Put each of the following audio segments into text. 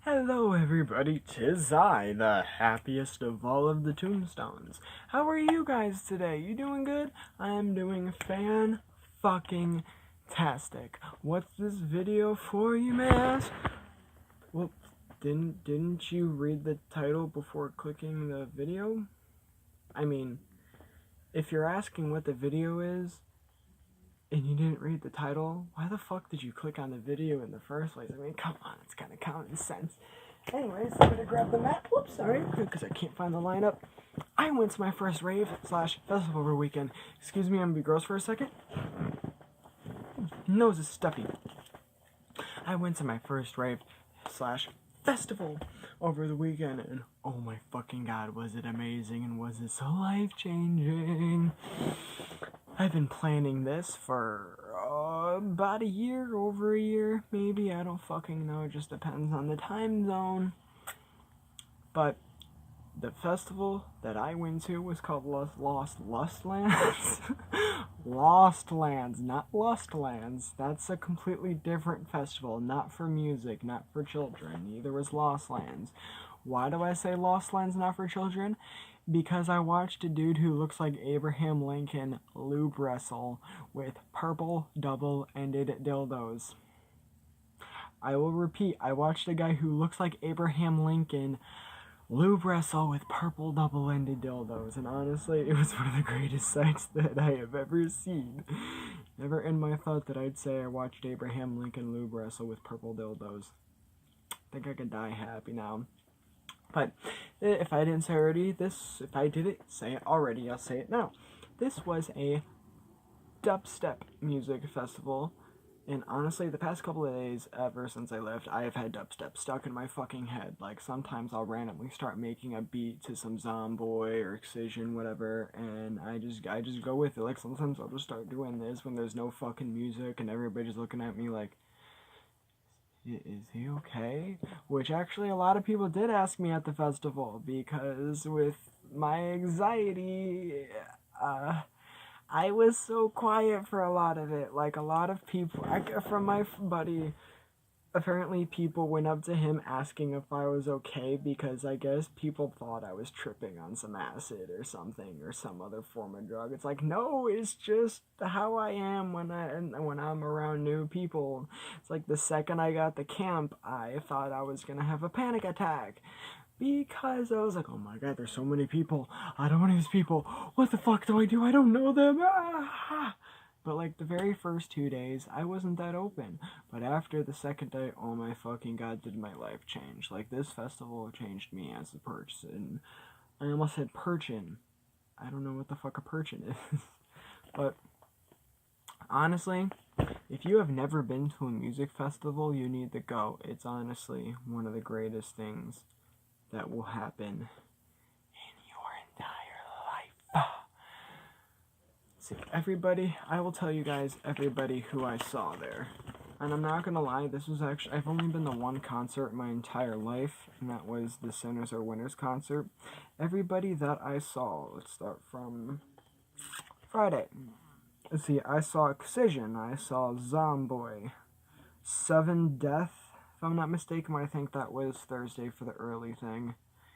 Hello everybody, 'tis I, the happiest of all of the tombstones. How are you guys today? You doing good? I am doing fan-fucking-tastic. What's this video for, you may ask? Well, didn't you read the title before clicking the video? I mean, if you're asking what the video is, and you didn't read the title, why the fuck did you click on the video in the first place? I mean, come on, it's kind of common sense. Anyways, I'm gonna grab the map. Whoops, sorry, because I can't find the lineup. I went to my first rave/festival over weekend. Excuse me, I'm gonna be gross for a second. Nose is stuffy. I went to my first rave/festival over the weekend, and oh my fucking god, was it amazing and was it so life-changing. I've been planning this for about a year, over a year, maybe, I don't fucking know, it just depends on the time zone. But the festival that I went to was called Lost Lands. Lost Lands, not Lust Lands. That's a completely different festival, not for music, not for children. Neither was Lost Lands. Why do I say Lost Lands, not for children? Because I watched a dude who looks like Abraham Lincoln lube wrestle with purple double-ended dildos. I will repeat, I watched a guy who looks like Abraham Lincoln lube wrestle with purple double-ended dildos, and honestly, it was one of the greatest sights that I have ever seen. Never in my thought that I'd say I watched Abraham Lincoln lube wrestle with purple dildos. I think I could die happy now. But if I didn't say already, if I didn't say it already, I'll say it now. This was a dubstep music festival, and honestly, the past couple of days, ever since I left, I have had dubstep stuck in my fucking head. Like, sometimes I'll randomly start making a beat to some Zomboy or Excision, whatever, and I just go with it. Like, sometimes I'll just start doing this when there's no fucking music, and everybody's looking at me like, is he okay? Which actually a lot of people did ask me at the festival, because with my anxiety, I was so quiet for a lot of it. Like, a lot of people, from my buddy, apparently people went up to him asking if I was okay, because I guess people thought I was tripping on some acid or something, or some other form of drug. It's like, no, it's just how I am when I'm around new people. It's like the second I got to camp, I thought I was gonna have a panic attack, because I was like, oh my god, there's so many people, I don't know these people, what the fuck do? I don't know them. But like the very first 2 days, I wasn't that open. But after the second day, oh my fucking god, did my life change. Like, this festival changed me as a person. I almost said perchin. I don't know what the fuck a perchin is. But honestly, if you have never been to a music festival, you need to go. It's honestly one of the greatest things that will happen in your entire life. See, everybody, I will tell you guys everybody who I saw there. And I'm not gonna lie, this was actually, I've only been to one concert in my entire life, and that was the Sinners Are Winners concert. Everybody that I saw, let's start from Friday. Let's see, I saw Excision, I saw Zomboy, Seven Death, if I'm not mistaken, I think that was Thursday for the early thing.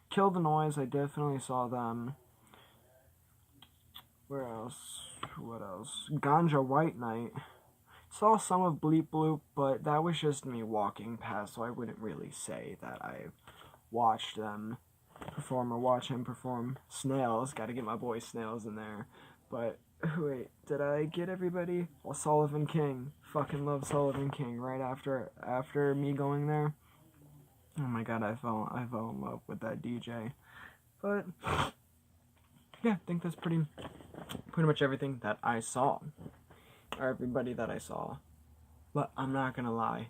Kill the Noise, I definitely saw them. Where else? What else? Ganja White Night. Saw some of Bleep Bloop, but that was just me walking past, so I wouldn't really say that I watched them perform or watch him perform. Snails, gotta get my boy Snails in there. But, wait, did I get everybody? Well, Sullivan King. Fucking love Sullivan King right after me going there. Oh my god, I fell in love with that DJ. But yeah, I think that's pretty much everything that I saw, or everybody that I saw. But I'm not gonna lie,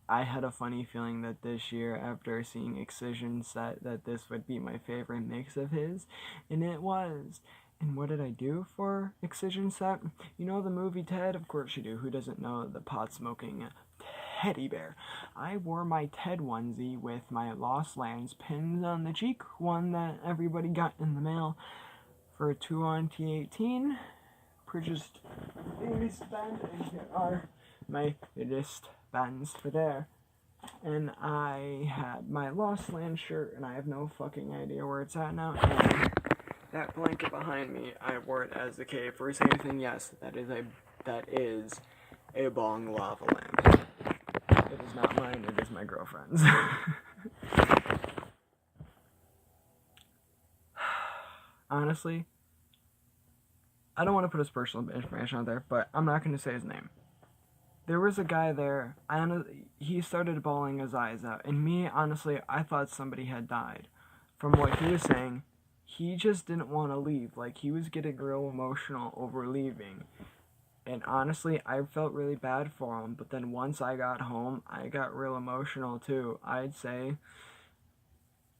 I had a funny feeling that this year, after seeing Excision set, that this would be my favorite mix of his, and it was. And what did I do for Excision set? You know the movie Ted? Of course you do. Who doesn't know the pot-smoking teddy bear? I wore my Ted onesie with my Lost Lands pins on the cheek, one that everybody got in the mail for 2/18. Purchased a wristband, and here are my wristbands for there. and I had my Lost Land shirt, and I have no fucking idea where it's at now. And that blanket behind me, I wore it as the cave. For same thing, yes, that is a bong lava lamp. It is not mine, it is my girlfriend's. Honestly, I don't want to put his personal information out there, but I'm not going to say his name. There was a guy there, he started bawling his eyes out, and me, honestly, I thought somebody had died. From what he was saying, he just didn't want to leave. Like, he was getting real emotional over leaving. And honestly, I felt really bad for him, but then once I got home, I got real emotional too. I'd say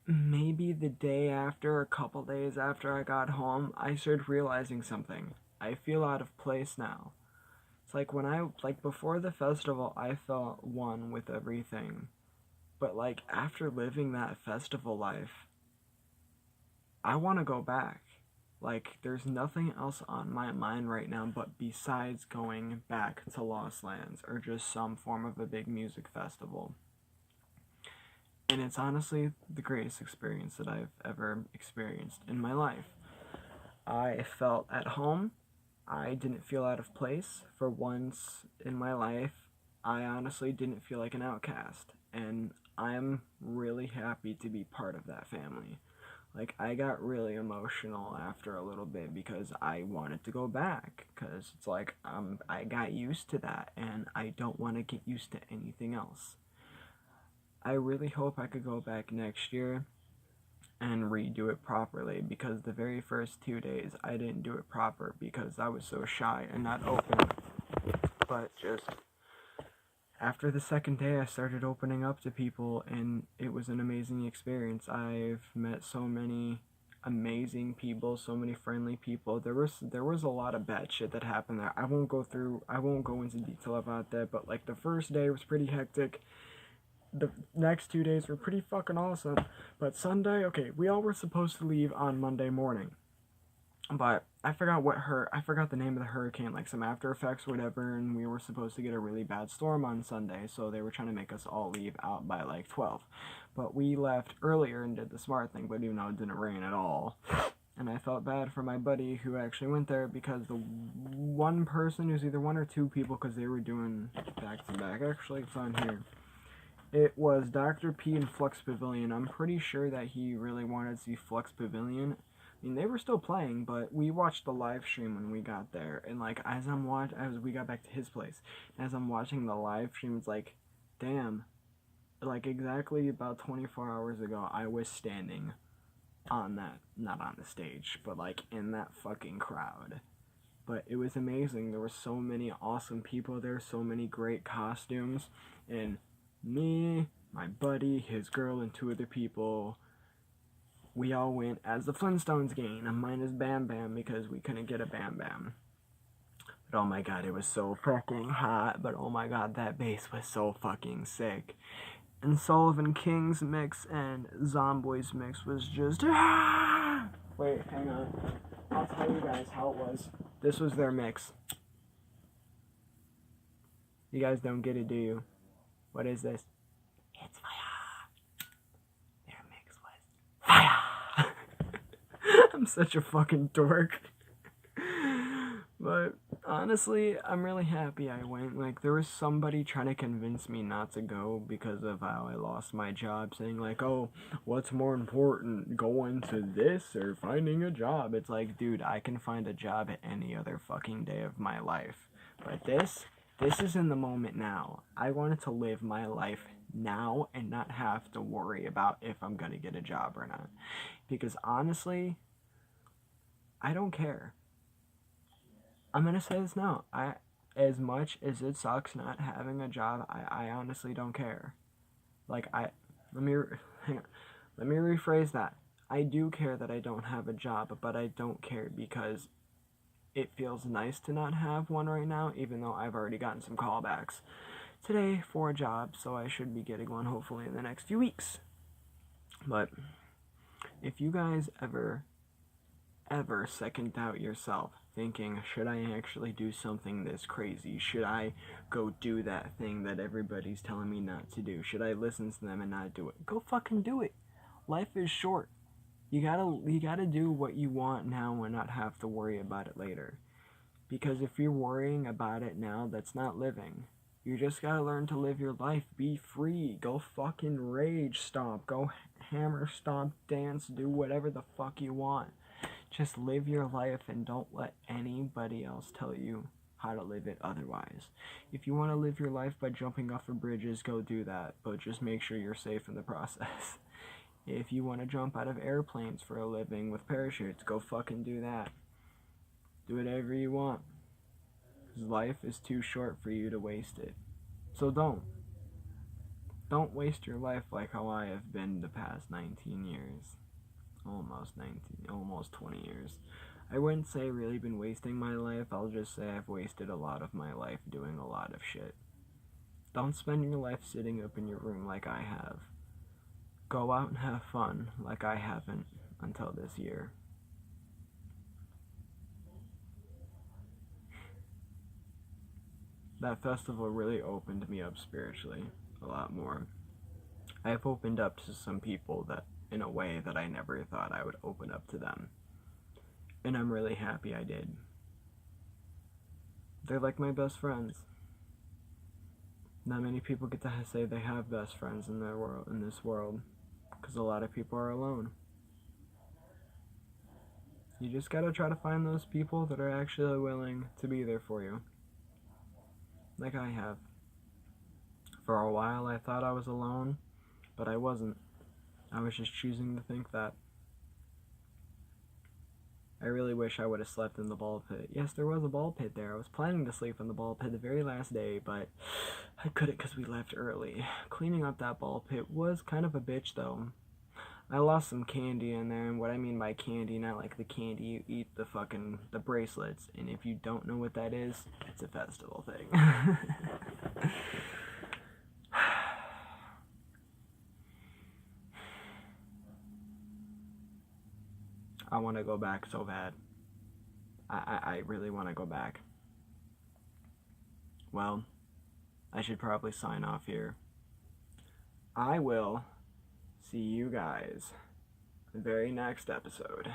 maybe the day after, a couple days after I got home, I started realizing something. I feel out of place now. It's like before the festival, I felt one with everything. But like after living that festival life, I want to go back. Like there's nothing else on my mind right now but besides going back to Lost Lands or just some form of a big music festival. And it's honestly the greatest experience that I've ever experienced in my life. I felt at home. I didn't feel out of place. For once in my life, I honestly didn't feel like an outcast. And I'm really happy to be part of that family. Like, I got really emotional after a little bit because I wanted to go back. Because it's like, I got used to that, and I don't want to get used to anything else. I really hope I could go back next year and redo it properly, because the very first 2 days I didn't do it proper because I was so shy and not open. But just after the second day I started opening up to people, and it was an amazing experience. I've met so many amazing people, so many friendly people. There was a lot of bad shit that happened there. I won't go into detail about that, but like the first day was pretty hectic. The next 2 days were pretty fucking awesome. But Sunday, okay, we all were supposed to leave on Monday morning. But I forgot the name of the hurricane, like some after effects or whatever, and we were supposed to get a really bad storm on Sunday, so they were trying to make us all leave out by like 12. But we left earlier and did the smart thing, but even though it didn't rain at all. And I felt bad for my buddy who actually went there, because the one person, it was either one or two people, because they were doing back to back. Actually, it's on here. It was Dr. P and Flux Pavilion. I'm pretty sure that he really wanted to see Flux Pavilion. I mean, they were still playing, but we watched the live stream when we got there. And like, as we got back to his place, as I'm watching the live stream, it's like, damn, like exactly about 24 hours ago, I was standing on that, not on the stage, but like in that fucking crowd. But it was amazing. There were so many awesome people there, so many great costumes, and me, my buddy, his girl, and two other people, we all went as the Flintstones gang, and mine is Bam Bam because we couldn't get a Bam Bam. But oh my god, it was so fucking hot, but oh my god, that bass was so fucking sick. And Sullivan King's mix and Zomboy's mix was just... Wait, hang on. I'll tell you guys how it was. This was their mix. You guys don't get it, do you? What is this? It's fire. Their mix was fire. I'm such a fucking dork. But honestly, I'm really happy I went. Like, there was somebody trying to convince me not to go because of how I lost my job, saying like, oh, what's more important, going to this or finding a job? It's like, dude, I can find a job at any other fucking day of my life. But this is in the moment now. I wanted to live my life now and not have to worry about if I'm gonna get a job or not. Because honestly, I don't care. I'm gonna say this now. As much as it sucks not having a job, I honestly don't care. Like, let me rephrase that. I do care that I don't have a job, but I don't care because it feels nice to not have one right now, even though I've already gotten some callbacks today for a job, so I should be getting one hopefully in the next few weeks. But if you guys ever second doubt yourself, thinking, should I actually do something this crazy? Should I go do that thing that everybody's telling me not to do? Should I listen to them and not do it? Go fucking do it. Life is short. You gotta do what you want now and not have to worry about it later. Because if you're worrying about it now, that's not living. You just gotta learn to live your life. Be free. Go fucking rage stomp. Go hammer stomp, dance, do whatever the fuck you want. Just live your life and don't let anybody else tell you how to live it otherwise. If you want to live your life by jumping off of bridges, go do that. But just make sure you're safe in the process. If you want to jump out of airplanes for a living with parachutes, go fucking do that. Do whatever you want. Because life is too short for you to waste it. So don't. Don't waste your life like how I have been the past 19 years. Almost 19, almost 20 years. I wouldn't say I've really been wasting my life. I'll just say I've wasted a lot of my life doing a lot of shit. Don't spend your life sitting up in your room like I have. Go out and have fun like I haven't until this year. That festival really opened me up spiritually a lot more. I've opened up to some people that in a way that I never thought I would open up to them. And I'm really happy I did. They're like my best friends. Not many people get to say they have best friends in their world, in this world, because a lot of people are alone. You just gotta try to find those people that are actually willing to be there for you. Like I have. For a while I thought I was alone, but I wasn't. I was just choosing to think that. I really wish I would have slept in the ball pit. Yes, there was a ball pit there. I was planning to sleep in the ball pit the very last day, but I couldn't because we left early. Cleaning up that ball pit was kind of a bitch, though. I lost some candy in there, and what I mean by candy, not like the candy you eat, the bracelets. And if you don't know what that is, it's a festival thing. I want to go back so bad. I really want to go back. Well, I should probably sign off here. I will see you guys in the very next episode.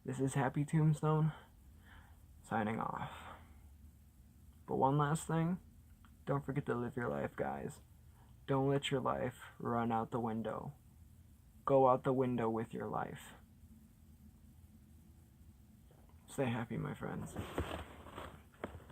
This is Happy Tombstone, signing off. But one last thing, don't forget to live your life, guys. Don't let your life run out the window. Go out the window with your life. Stay happy, my friends.